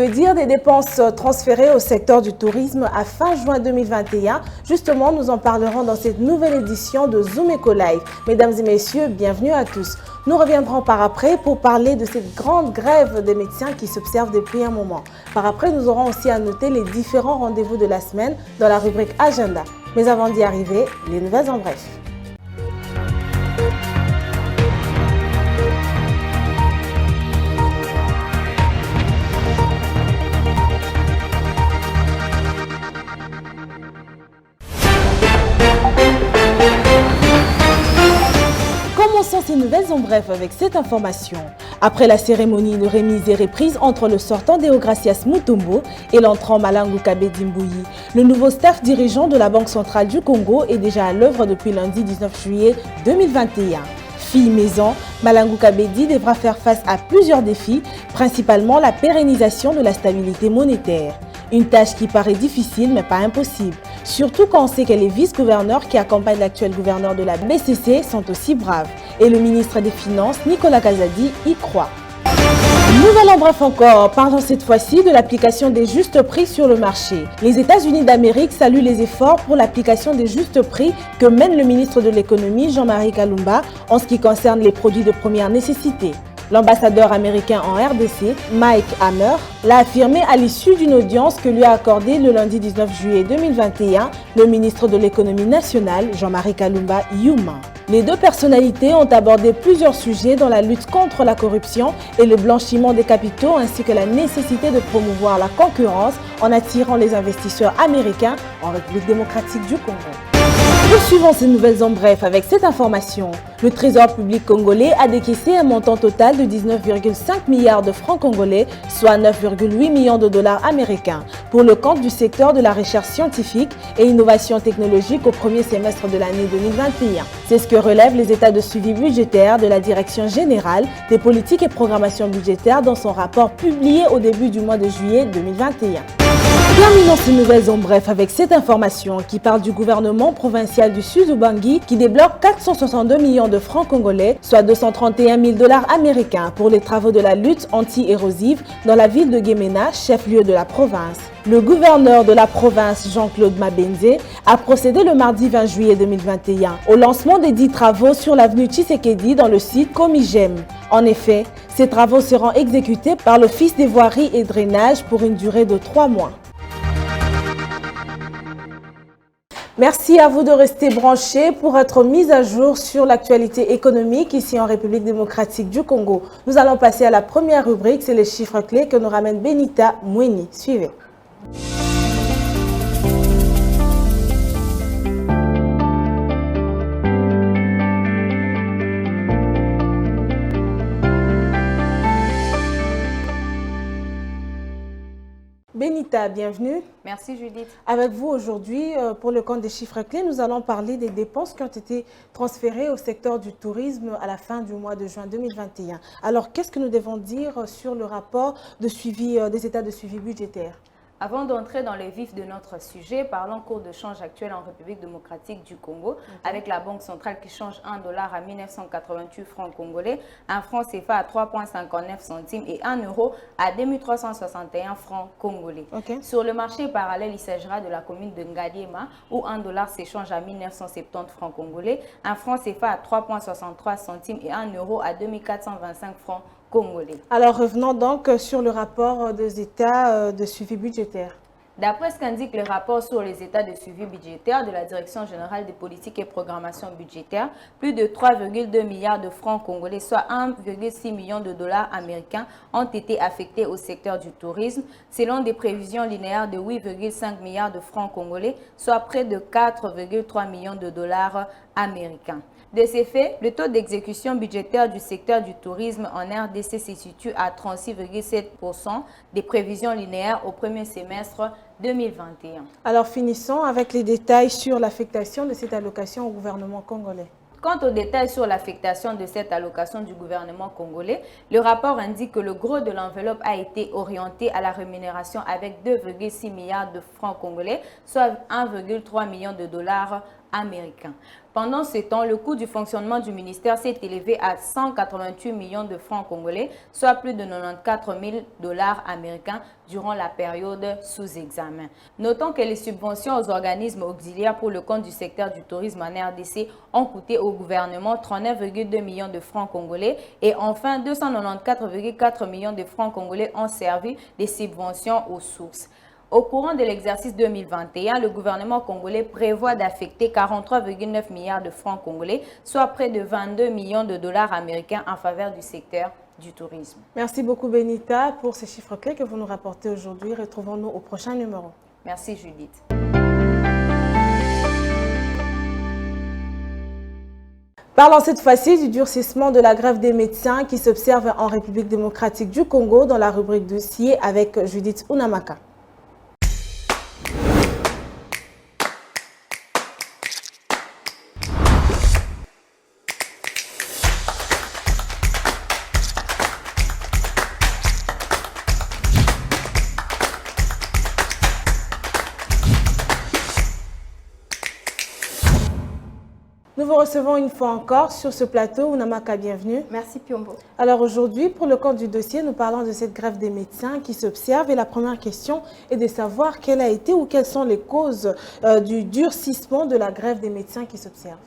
Que dire des dépenses transférées au secteur du tourisme à fin juin 2021? Justement, nous en parlerons dans cette nouvelle édition de Zoom Eco Live. Mesdames et messieurs, bienvenue à tous. Nous reviendrons par après pour parler de cette grande grève des médecins qui s'observe depuis un moment. Par après, nous aurons aussi à noter les différents rendez-vous de la semaine dans la rubrique Agenda. Mais avant d'y arriver, les nouvelles en bref. Commençons ces nouvelles en bref avec cette information. Après la cérémonie de remise et reprise entre le sortant Deogracias Mutombo et l'entrant Malangou Kabedi Mbouyi, le nouveau staff dirigeant de la Banque centrale du Congo est déjà à l'œuvre depuis lundi 19 juillet 2021. Fille maison, Malangou Kabedi devra faire face à plusieurs défis, principalement la pérennisation de la stabilité monétaire. Une tâche qui paraît difficile mais pas impossible, surtout quand on sait que les vice-gouverneurs qui accompagnent l'actuel gouverneur de la BCC sont aussi braves. Et le ministre des Finances, Nicolas Kazadi, y croit. Nouvelle en bref encore, parlons cette fois-ci de l'application des justes prix sur le marché. Les États-Unis d'Amérique saluent les efforts pour l'application des justes prix que mène le ministre de l'économie, Jean-Marie Kalumba, en ce qui concerne les produits de première nécessité. L'ambassadeur américain en RDC, Mike Hammer, l'a affirmé à l'issue d'une audience que lui a accordée le lundi 19 juillet 2021 le ministre de l'économie nationale, Jean-Marie Kalumba Youma. Les deux personnalités ont abordé plusieurs sujets dans la lutte contre la corruption et le blanchiment des capitaux ainsi que la nécessité de promouvoir la concurrence en attirant les investisseurs américains en République démocratique du Congo. Poursuivons ces nouvelles en bref avec cette information. Le Trésor public congolais a décaissé un montant total de 19,5 milliards de francs congolais, soit 9,8 millions de dollars américains, pour le compte du secteur de la recherche scientifique et innovation technologique au premier semestre de l'année 2021. C'est ce que relèvent les états de suivi budgétaire de la Direction générale des politiques et programmation budgétaire dans son rapport publié au début du mois de juillet 2021. Terminons ces nouvelles en bref avec cette information qui parle du gouvernement provincial du Sud-Ubangi qui débloque 462 millions de francs congolais, soit 231 000 dollars américains pour les travaux de la lutte anti-érosive dans la ville de Gemena, chef-lieu de la province. Le gouverneur de la province, Jean-Claude Mabenze, a procédé le mardi 20 juillet 2021 au lancement des 10 travaux sur l'avenue Tshisekedi dans le site Comigem. En effet, ces travaux seront exécutés par l'Office des voiries et drainages pour une durée de 3 mois. Merci à vous de rester branchés pour être mis à jour sur l'actualité économique ici en République démocratique du Congo. Nous allons passer à la première rubrique, c'est les chiffres clés que nous ramène Benita Mouini. Suivez. Benita, bienvenue. Merci Judith. Avec vous aujourd'hui, pour le compte des chiffres clés, nous allons parler des dépenses qui ont été transférées au secteur du tourisme à la fin du mois de juin 2021. Alors, qu'est-ce que nous devons dire sur le rapport de suivi des états de suivi budgétaire? Avant d'entrer dans le vif de notre sujet, parlons cours de change actuel en République démocratique du Congo, avec la Banque centrale qui change 1 dollar à 1988 francs congolais, un franc CFA à 3,59 centimes et 1 euro à 2361 francs congolais. Sur le marché parallèle, il s'agira de la commune de Ngaliema, où 1 dollar s'échange à 1970 francs congolais, un franc CFA à 3,63 centimes et 1 euro à 2425 francs congolais. Alors revenons donc sur le rapport des états de suivi budgétaire. D'après ce qu'indique le rapport sur les états de suivi budgétaire de la Direction générale des politiques et programmation budgétaire, plus de 3,2 milliards de francs congolais, soit 1,6 million de dollars américains, ont été affectés au secteur du tourisme, selon des prévisions linéaires de 8,5 milliards de francs congolais, soit près de 4,3 millions de dollars américains. De ces faits, le taux d'exécution budgétaire du secteur du tourisme en RDC se situe à 36,7% des prévisions linéaires au premier semestre 2021. Alors finissons avec les détails sur l'affectation de cette allocation au gouvernement congolais. Quant aux détails sur l'affectation de cette allocation du gouvernement congolais, le rapport indique que le gros de l'enveloppe a été orienté à la rémunération avec 2,6 milliards de francs congolais, soit 1,3 million de dollars américains. Pendant ce temps, le coût du fonctionnement du ministère s'est élevé à 188 millions de francs congolais, soit plus de 94 000 dollars américains, durant la période sous examen. Notons que les subventions aux organismes auxiliaires pour le compte du secteur du tourisme en RDC ont coûté au gouvernement 39,2 millions de francs congolais et enfin 294,4 millions de francs congolais ont servi des subventions aux sources. Au courant de l'exercice 2021, le gouvernement congolais prévoit d'affecter 43,9 milliards de francs congolais, soit près de 22 millions de dollars américains en faveur du secteur du tourisme. Merci beaucoup Benita pour ces chiffres clés que vous nous rapportez aujourd'hui. Retrouvons-nous au prochain numéro. Merci Judith. Parlons cette fois-ci du durcissement de la grève des médecins qui s'observe en République démocratique du Congo dans la rubrique dossier avec Judith Unamaka. Nous vous recevons une fois encore sur ce plateau. Unamaka, bienvenue. Merci Piombo. Alors aujourd'hui, pour le compte du dossier, nous parlons de cette grève des médecins qui s'observe. Et la première question est de savoir quelle a été ou quelles sont les causes du durcissement de la grève des médecins qui s'observe.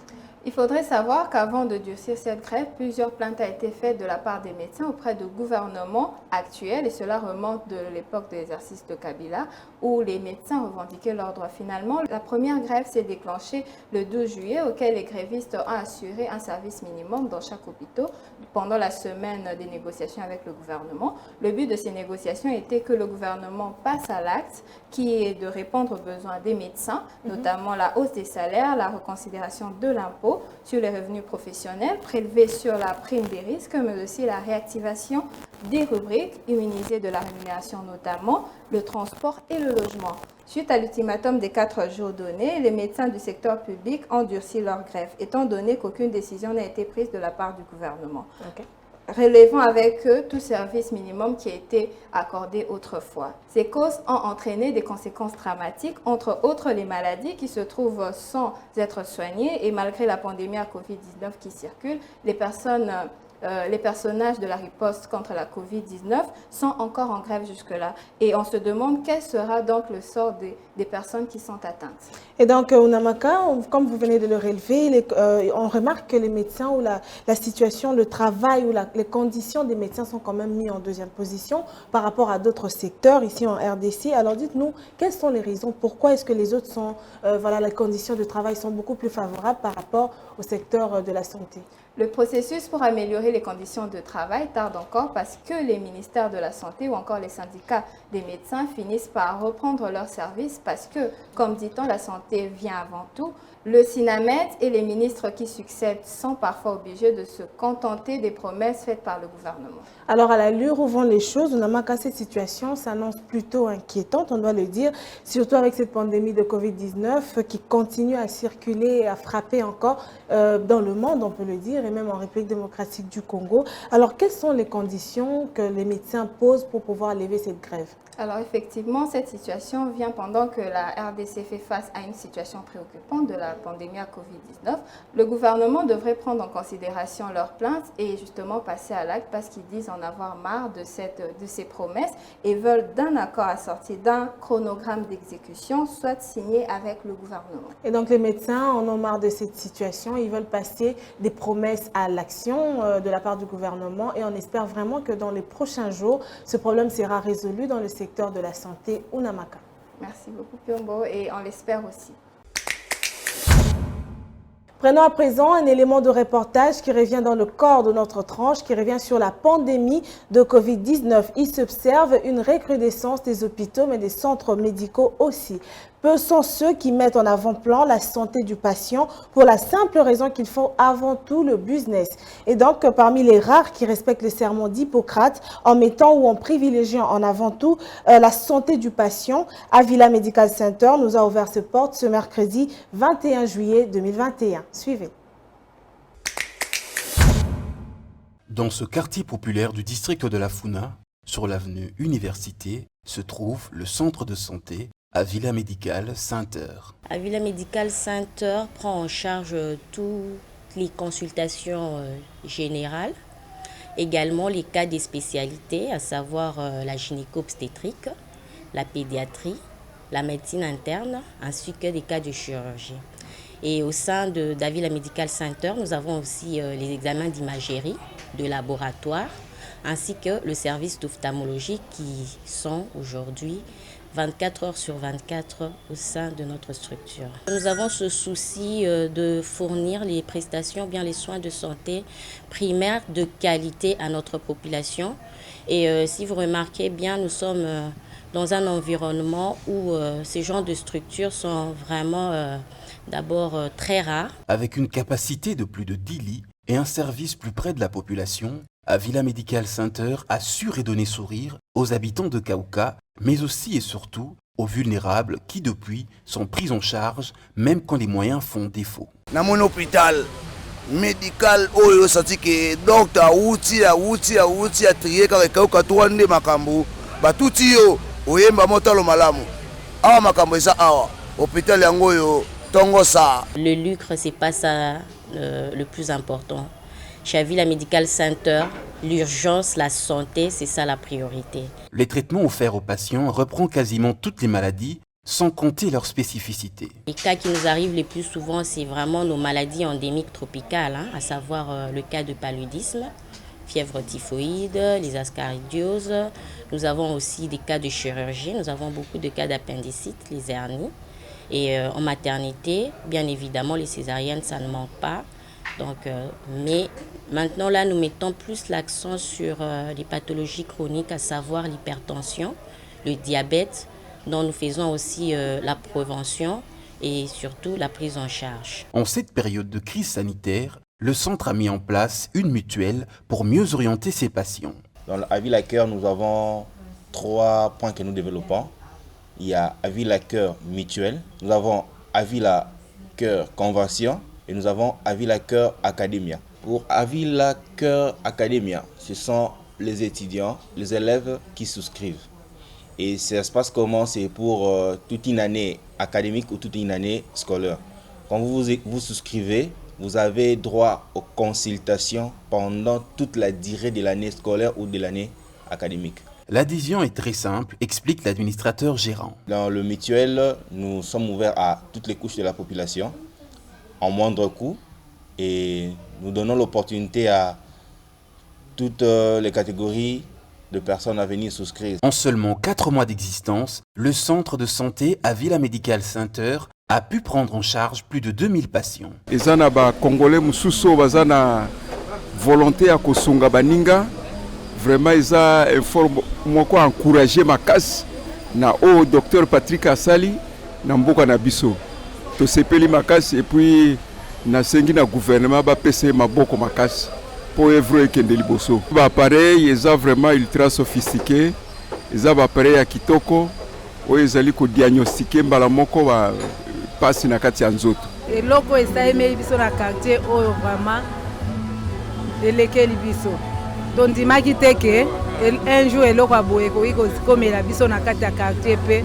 Il faudrait savoir qu'avant de durcir cette grève, plusieurs plaintes ont été faites de la part des médecins auprès du gouvernement actuel et cela remonte de l'époque de l'exercice de Kabila où les médecins revendiquaient leurs droits. Finalement, la première grève s'est déclenchée le 12 juillet auquel les grévistes ont assuré un service minimum dans chaque hôpital pendant la semaine des négociations avec le gouvernement. Le but de ces négociations était que le gouvernement passe à l'acte qui est de répondre aux besoins des médecins, notamment la hausse des salaires, la reconsidération de l'impôt sur les revenus professionnels prélevés sur la prime des risques, mais aussi la réactivation des rubriques immunisées de la rémunération, notamment le transport et le logement. Suite à l'ultimatum des 4 jours donnés, les médecins du secteur public ont durci leur grève, étant donné qu'aucune décision n'a été prise de la part du gouvernement. Relevant avec eux tout service minimum qui a été accordé autrefois. Ces causes ont entraîné des conséquences dramatiques, entre autres les maladies qui se trouvent sans être soignées et malgré la pandémie à Covid-19 qui circule, les personnages de la riposte contre la Covid-19 sont encore en grève jusque-là. Et on se demande quel sera donc le sort des personnes qui sont atteintes. Et donc, Unamaka, comme vous venez de le relever, on remarque que les médecins ou la situation, le travail ou les conditions des médecins sont quand même mis en deuxième position par rapport à d'autres secteurs ici en RDC. Alors dites-nous, quelles sont les raisons? Pourquoi est-ce que les autres sont, les conditions de travail sont beaucoup plus favorables par rapport au secteur de la santé? Le processus pour améliorer les conditions de travail tarde encore parce que les ministères de la Santé ou encore les syndicats des médecins finissent par reprendre leurs services parce que, comme dit-on, la santé vient avant tout. Le SINAMED et les ministres qui succèdent sont parfois obligés de se contenter des promesses faites par le gouvernement. Alors, à l'allure où vont les choses, Unamaka, cette situation s'annonce plutôt inquiétante, on doit le dire, surtout avec cette pandémie de Covid-19 qui continue à circuler et à frapper encore dans le monde, on peut le dire, et même en République démocratique du Congo. Alors, quelles sont les conditions que les médecins posent pour pouvoir lever cette grève? Alors effectivement, cette situation vient pendant que la RDC fait face à une situation préoccupante de la pandémie à Covid-19. Le gouvernement devrait prendre en considération leurs plaintes et justement passer à l'acte parce qu'ils disent en avoir marre de ces promesses et veulent d'un accord assorti d'un chronogramme d'exécution, soit signé avec le gouvernement. Et donc les médecins en ont marre de cette situation, ils veulent passer des promesses à l'action de la part du gouvernement et on espère vraiment que dans les prochains jours, ce problème sera résolu dans le secteur de la santé Unamaka. Merci beaucoup Piombo et on l'espère aussi. Prenons à présent un élément de reportage qui revient dans le corps de notre tranche, qui revient sur la pandémie de Covid-19. Il s'observe une recrudescence des hôpitaux, mais des centres médicaux aussi. Peu sont ceux qui mettent en avant-plan la santé du patient pour la simple raison qu'il faut avant tout le business. Et donc, parmi les rares qui respectent le serment d'Hippocrate en mettant ou en privilégiant en avant tout la santé du patient, Avila Medical Center nous a ouvert ses portes ce mercredi 21 juillet 2021. Suivez. Dans ce quartier populaire du district de la Funa, sur l'avenue Université, se trouve le centre de santé Avila Medical Center. Avila Medical Center prend en charge toutes les consultations générales, également les cas des spécialités, à savoir la gynéco-obstétrique, la pédiatrie, la médecine interne, ainsi que des cas de chirurgie. Et au sein de Davila Medical Center, nous avons aussi les examens d'imagerie, de laboratoire, ainsi que le service d'ophtalmologie qui sont aujourd'hui 24 heures sur 24 au sein de notre structure. Nous avons ce souci de fournir les prestations, bien les soins de santé primaires de qualité à notre population. Et si vous remarquez bien, nous sommes dans un environnement où ces genres de structures sont vraiment d'abord très rares. Avec une capacité de plus de 10 lits et un service plus près de la population, Avila Medical Center a su redonner sourire aux habitants de Kaouka, mais aussi et surtout aux vulnérables qui depuis sont pris en charge même quand les moyens font défaut. Dans mon hôpital médical, oyo sati que docteur outi a trier quand Kaouka tourne makambo, ba tuti yo oyemba motalo malamu. Awa makambo eza awa hôpital yango yo tongo sa. Le lucre, c'est pas ça le plus important. Chez Avila Medical Center, l'urgence, la santé, c'est ça la priorité. Les traitements offerts aux patients reprennent quasiment toutes les maladies, sans compter leurs spécificités. Les cas qui nous arrivent les plus souvent, c'est vraiment nos maladies endémiques tropicales, à savoir le cas de paludisme, fièvre typhoïde, les ascaridioses. Nous avons aussi des cas de chirurgie, nous avons beaucoup de cas d'appendicite, les hernies. Et en maternité, bien évidemment, les césariennes, ça ne manque pas. Donc, mais maintenant, là, nous mettons plus l'accent sur les pathologies chroniques, à savoir l'hypertension, le diabète, dont nous faisons aussi la prévention et surtout la prise en charge. En cette période de crise sanitaire, le centre a mis en place une mutuelle pour mieux orienter ses patients. Dans Avila Cœur, nous avons 3 points que nous développons. Il y a Avila Cœur mutuel, nous avons Avila Cœur convention et nous avons Avila Cœur Academia. Pour Avila Cœur Academia, ce sont les étudiants, les élèves qui souscrivent. Et ça se passe comment? C'est pour toute une année académique ou toute une année scolaire. Quand vous souscrivez, vous avez droit aux consultations pendant toute la durée de l'année scolaire ou de l'année académique. L'adhésion est très simple, explique l'administrateur gérant. Dans le mutuel, nous sommes ouverts à toutes les couches de la population, en moindre coût, et nous donnons l'opportunité à toutes les catégories de personnes à venir souscrire. En seulement 4 mois d'existence, le centre de santé Avila Medical Center a pu prendre en charge plus de 2000 patients. Ezana ba Congolais mususu bazana volonté à kosunga baninga. Vraiment, ils ont encouragé ma casse na au docteur Patrick Asali na mboka na biso. To sepeli ma casse et puis na sengi na gouvernement ba pese maboko ma casse pour œuvrer kende liboso. Ba appareil ils ont vraiment ultra sophistiqué. Ils ont appareil ya kitoko o ezali ko diagnostiquer mbala moko ba passe na kati ya nzoto. Et loko esaimeli biso na quartier oyo vraiment elekeli biso. Donc dimaki teke un jour eloko aboye ko komela biso na kati ya quartier pe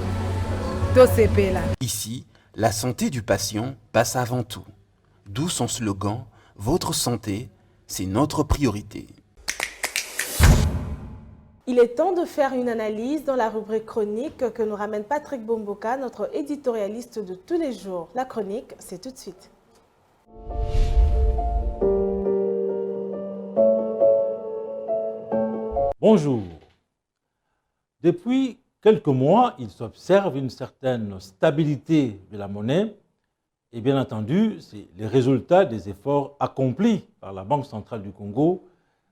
to sepela. Ici, la santé du patient passe avant tout. D'où son slogan « Votre santé, c'est notre priorité ». Il est temps de faire une analyse dans la rubrique chronique que nous ramène Patrick Bomboka, notre éditorialiste de tous les jours. La chronique, c'est tout de suite. Bonjour. Depuis quelques mois, il s'observe une certaine stabilité de la monnaie et bien entendu, c'est les résultats des efforts accomplis par la Banque centrale du Congo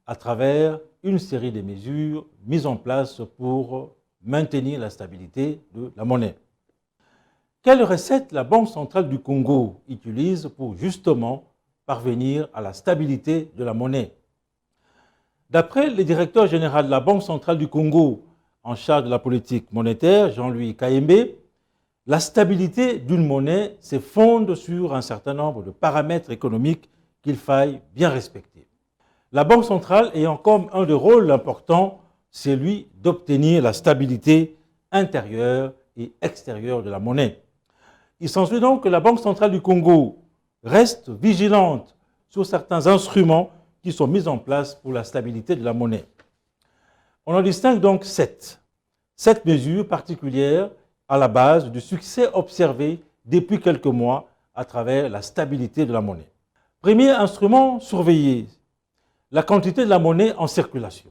à travers une série de mesures mises en place pour maintenir la stabilité de la monnaie. Quelle recette la Banque centrale du Congo utilise pour justement parvenir à la stabilité de la monnaie? D'après le directeur général de la Banque centrale du Congo en charge de la politique monétaire, Jean-Louis Kayembe, la stabilité d'une monnaie se fonde sur un certain nombre de paramètres économiques qu'il faille bien respecter. La Banque centrale ayant comme un des rôles importants, celui d'obtenir la stabilité intérieure et extérieure de la monnaie. Il s'ensuit donc que la Banque centrale du Congo reste vigilante sur certains instruments qui sont mis en place pour la stabilité de la monnaie. On en distingue donc 7. Cette mesure particulière à la base du succès observé depuis quelques mois à travers la stabilité de la monnaie. Premier instrument surveillé, la quantité de la monnaie en circulation.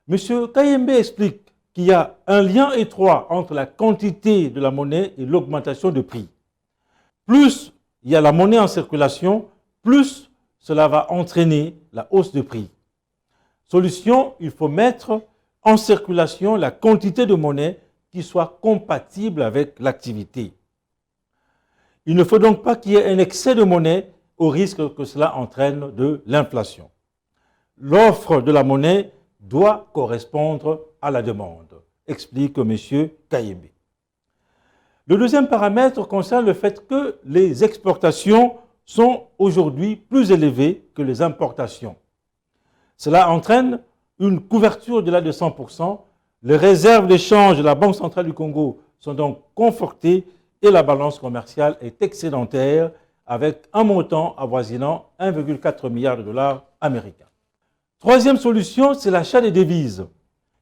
M. Kayembe explique qu'il y a un lien étroit entre la quantité de la monnaie et l'augmentation de prix. Plus il y a la monnaie en circulation, plus cela va entraîner la hausse de prix. Solution, il faut mettre en circulation la quantité de monnaie qui soit compatible avec l'activité. Il ne faut donc pas qu'il y ait un excès de monnaie au risque que cela entraîne de l'inflation. L'offre de la monnaie doit correspondre à la demande, explique M. Kayembe. Le deuxième paramètre concerne le fait que les exportations sont aujourd'hui plus élevées que les importations. Cela entraîne une couverture de de 100%. Les réserves d'échange de la Banque centrale du Congo sont donc confortées et la balance commerciale est excédentaire avec un montant avoisinant 1,4 milliard de dollars américains. Troisième solution, c'est l'achat des devises.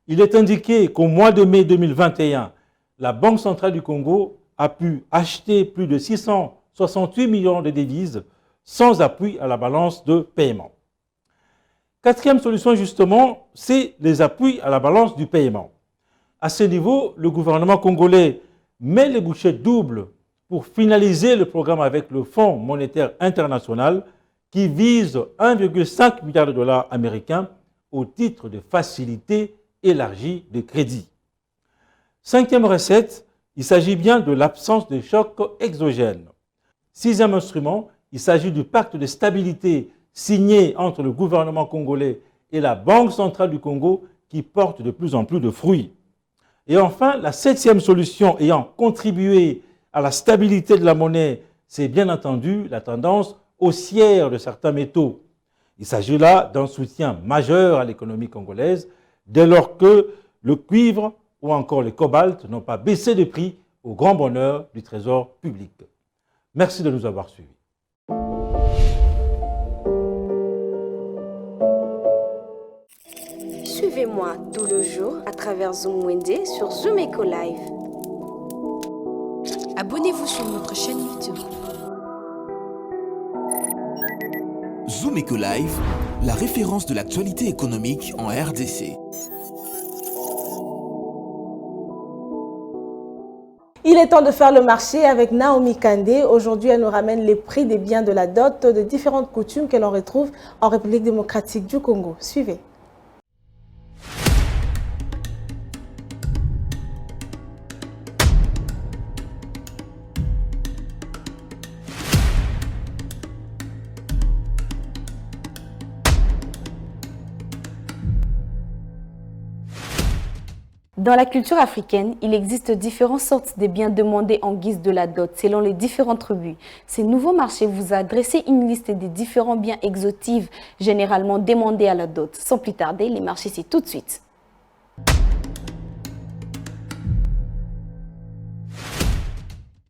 Il est indiqué qu'au mois de mai 2021, la Banque centrale du Congo a pu acheter plus de 668 millions de devises sans appui à la balance de paiement. Quatrième solution, justement, c'est les appuis à la balance du paiement. À ce niveau, le gouvernement congolais met les bouchées doubles pour finaliser le programme avec le Fonds monétaire international qui vise 1,5 milliard de dollars américains au titre de facilités élargies de crédit. Cinquième recette, il s'agit bien de l'absence de choc exogène. Sixième instrument, il s'agit du pacte de stabilité signé entre le gouvernement congolais et la Banque centrale du Congo qui porte de plus en plus de fruits. Et enfin, la septième solution ayant contribué à la stabilité de la monnaie, c'est bien entendu la tendance haussière de certains métaux. Il s'agit là d'un soutien majeur à l'économie congolaise dès lors que le cuivre ou encore le cobalt n'ont pas baissé de prix au grand bonheur du trésor public. Merci de nous avoir suivis. Suivez-moi tout le jour à travers Zoom Wende sur Zoom Eco Live. Abonnez-vous sur notre chaîne YouTube. Zoom Eco Live, la référence de l'actualité économique en RDC. Il est temps de faire le marché avec Naomi Kandé. Aujourd'hui, elle nous ramène les prix des biens de la dot de différentes coutumes que l'on retrouve en République démocratique du Congo. Suivez. Dans la culture africaine, il existe différentes sortes de biens demandés en guise de la dot selon les différentes tribus. Ce nouveau marché vous a dressé une liste des différents biens exotiques généralement demandés à la dot. Sans plus tarder, les marchés c'est tout de suite.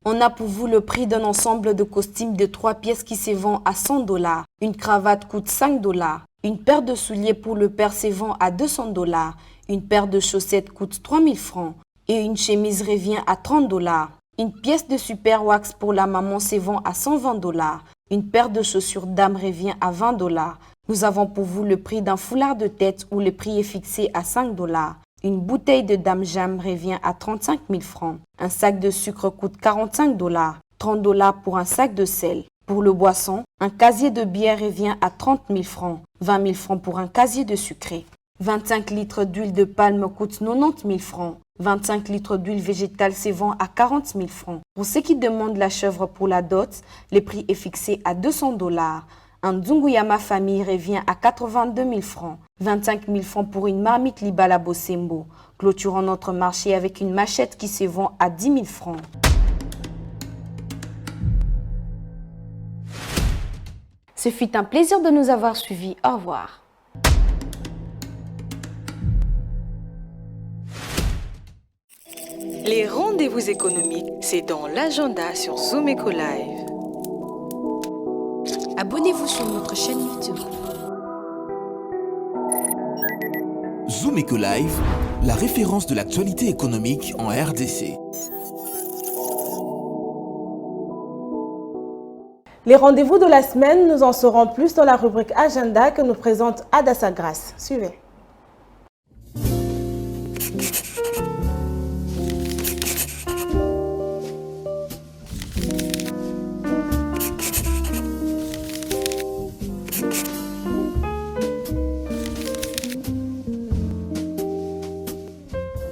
On a pour vous le prix d'un ensemble de costumes de 3 pièces qui se vend à $100. Une cravate coûte $5. Une paire de souliers pour le père se vend à $200. Une paire de chaussettes coûte 3000 francs et une chemise revient à $30. Une pièce de super wax pour la maman se vend à $120. Une paire de chaussures dame revient à $20. Nous avons pour vous le prix d'un foulard de tête où le prix est fixé à $5. Une bouteille de dame jam revient à 35 000 francs. Un sac de sucre coûte $45. $30 pour un sac de sel. Pour le boisson, un casier de bière revient à 30 000 francs. 20 000 francs pour un casier de sucré. 25 litres d'huile de palme coûte 90 000 francs. 25 litres d'huile végétale se vend à 40 000 francs. Pour ceux qui demandent la chèvre pour la dot, le prix est fixé à $200. Un Dzunguyama famille revient à 82 000 francs. 25 000 francs pour une marmite Libala Bosembo. Clôturons notre marché avec une machette qui se vend à 10 000 francs. Ce fut un plaisir de nous avoir suivis. Au revoir. Les rendez-vous économiques, c'est dans l'agenda sur Zoom Eco Live. Abonnez-vous sur notre chaîne YouTube. Zoom Eco Live, la référence de l'actualité économique en RDC. Les rendez-vous de la semaine, nous en saurons plus dans la rubrique Agenda que nous présente Adassa Grasse. Suivez.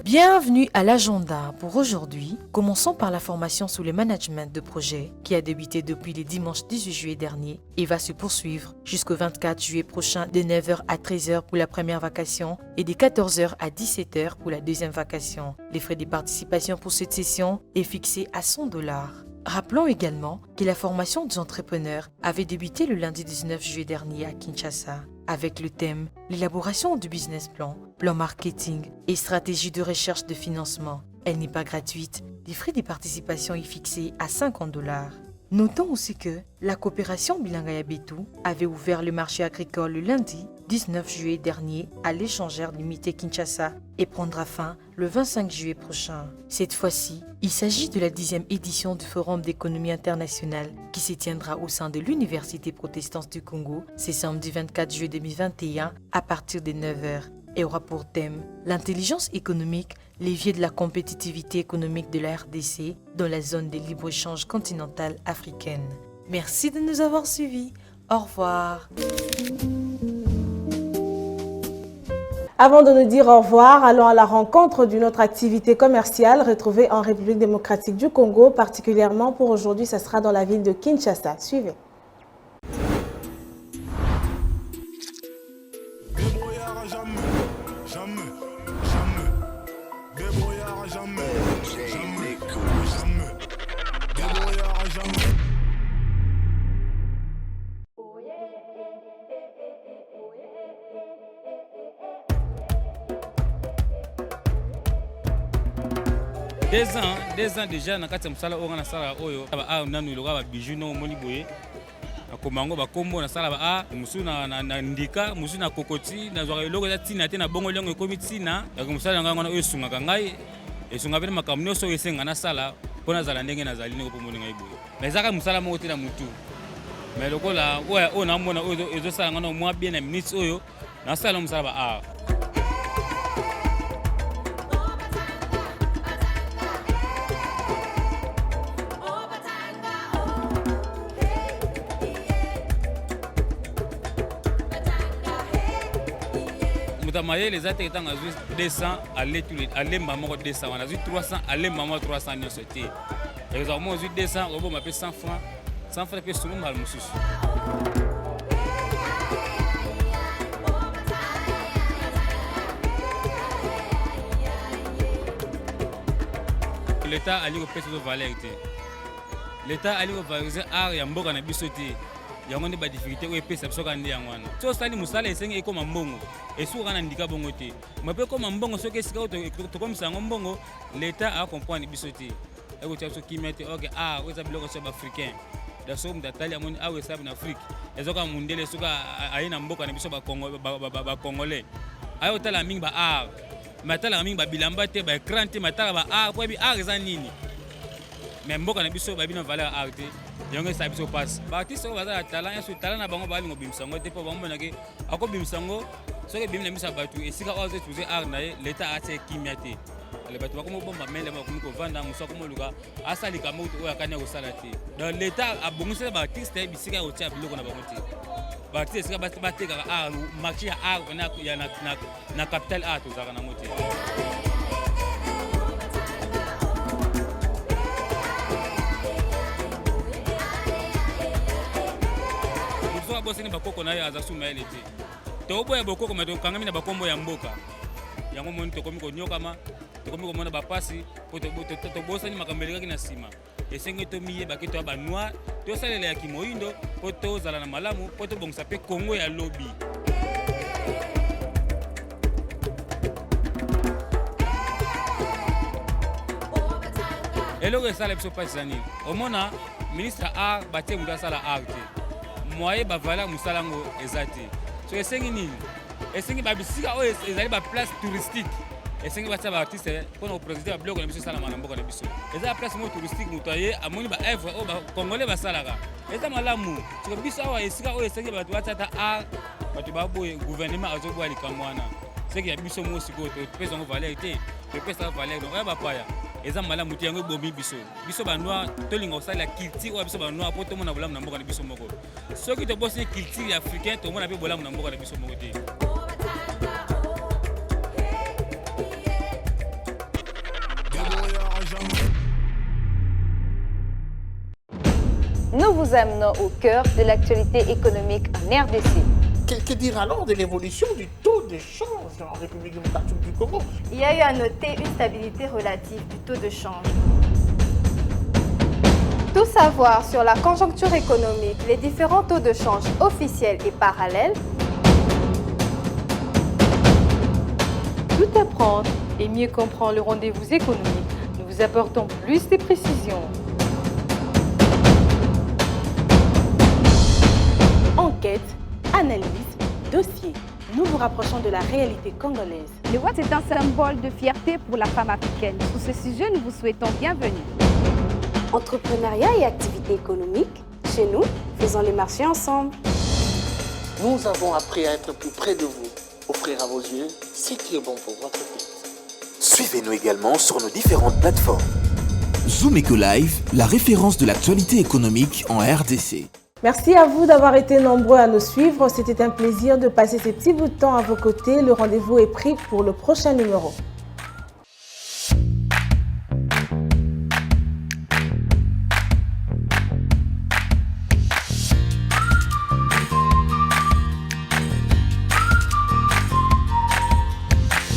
Bienvenue à l'agenda. Pour aujourd'hui, commençons par la formation sous le management de projet qui a débuté depuis le dimanche 18 juillet dernier et va se poursuivre jusqu'au 24 juillet prochain de 9h à 13h pour la première vacation et de 14h à 17h pour la deuxième vacation. Les frais de participation pour cette session est fixé à $100. Rappelons également que la formation des entrepreneurs avait débuté le lundi 19 juillet dernier à Kinshasa avec le thème « L'élaboration du business plan, plan marketing et stratégie de recherche de financement ». Elle n'est pas gratuite, les frais de participation est fixé à $50. Notons aussi que la coopération Bilangaya Betou avait ouvert le marché agricole le lundi 19 juillet dernier à l'échangeur limité Kinshasa et prendra fin le 25 juillet prochain. Cette fois-ci, il s'agit de la 10e édition du Forum d'économie internationale qui se tiendra au sein de l'Université protestante du Congo ce samedi 24 juillet 2021 à partir de 9h et aura pour thème l'intelligence économique, levier de la compétitivité économique de la RDC dans la zone de libre-échange continentale africaine. Merci de nous avoir suivis. Au revoir. Avant de nous dire au revoir, allons à la rencontre d'une autre activité commerciale retrouvée en République démocratique du Congo, particulièrement pour aujourd'hui, ça sera dans la ville de Kinshasa. Suivez. Deux ans déjà na kati ya msala oyo na sala oyo ba nanu iloka ba bijou no moni boye akomango ba kombo na sala ba musu na ndika musu na kokoti na zwa eloko ya tina te na bongo longo ekomi tina ya komsala nganga na oyo sunga ngai esunga pe makambo nyonso esenga na sala pona zala ndenge na zali ngo pomoni ngai boye mais zaka musala moko te na mutu mais lokola oyo na mona oyo ezo sala ngana mwa bien na minutes oyo na sala musala ba Mayele les athées étant à 200 aller tous les aller maman 200 on a 300 aller maman 300 non c'était exactement 200 on va m'appeler 100 francs puis tout le monde mususu l'état a lié au pèse de valeur l'état a lié au valoriser art ya mboka na biso te yango nde ba difficulté oyo pesa biso ka nde yango wana so sali musala esengi ekoma mbongo esuka na ndika bongo te mape koma mbongo soki esika tokomisa yango mbongo l'état a comprendre biso te ekotia biso kimia te ok oyo eza biloko so baafricain daso mutu atali amoni awa esabi na afrique ezoka mundele soki aye na mboka na biso bacongolais aye otala mingi baart me atalaka mingi babilamba te baécran te me atala baart po yebi art eza nini me mboka na biso babi na valeur art te yango esa biso passe baartiste oyo baza na talent nyonso talent na bango balingo bimisa yango te mpo bango monake akobimisa yango soki ebimi na miso ya bato esika oyo azoutilize art na ye l'état atia kimia te ale bato bakomi bomba mele bakomi kovanda mosu akomi oluka asala likambo oyo akani ya kosala te donc l'état abongisela baartiste bisika ya kotia biloko na bango te baartiste esika batekaka art marché ya art na capital art ozalaka nango te boseni bakoko na ye aza suma ele te toboya bokoko me tokangami na bakombo ya mboka yango moni tokomi konyokama tokomi komona bapasi po tobosani makambo elekaki na nsima esengi tomiyebaki toya banoir tosalela ya kimoyindo po tozala na malamu po tobongisa mpe kongo ya lobi eloko esala biso mpasi za nini omona ministre art batie moto asala art te moye bavala mosala yango eza te so esengi nini esengi babisika oyo ezali baplace touristique esengi batia baartiste mpona koprésente babiloko na biso esalama na mboka na biso eza place moko touristique moto aye amoni baevre oyo bacongolais basalaka eza malamu siko biso awa esika oyo esengi bato batia ata art bato baboye gouvernement azoboya likambo wana seki ya biso moko sikoyo topesa yango valeur te topesaka valeur donc oya bapaya eza malamu te yango ebomi biso banoir tolinga kosalela culture oyo biso banoir mpo tomona bolamu na mboka na biso moko soki tobosani culture ya africain tomona mpe bolamu na mboka na biso moko te. Nous vous amenons au cœur de l'actualité économique en RDC. Que dire alors de l'évolution du taux de change en République démocratique du Congo? Il y a eu à noter une stabilité relative du taux de change. Tout savoir sur la conjoncture économique, les différents taux de change officiels et parallèles. Tout apprendre et mieux comprendre le rendez-vous économique. Nous vous apportons plus de précisions. Enquête, analyse, dossier. Nous vous rapprochons de la réalité congolaise. Le Watt est un symbole de fierté pour la femme africaine. Sur ce sujet, nous vous souhaitons bienvenue. Entrepreneuriat et activités économiques, chez nous, faisons les marchés ensemble. Nous avons appris à être plus près de vous, offrir à vos yeux ce qui est bon pour votre vie. Suivez-nous également sur nos différentes plateformes. Zoom Eco Live, la référence de l'actualité économique en RDC. Merci à vous d'avoir été nombreux à nous suivre. C'était un plaisir de passer ces petits bouts de temps à vos côtés. Le rendez-vous est pris pour le prochain numéro.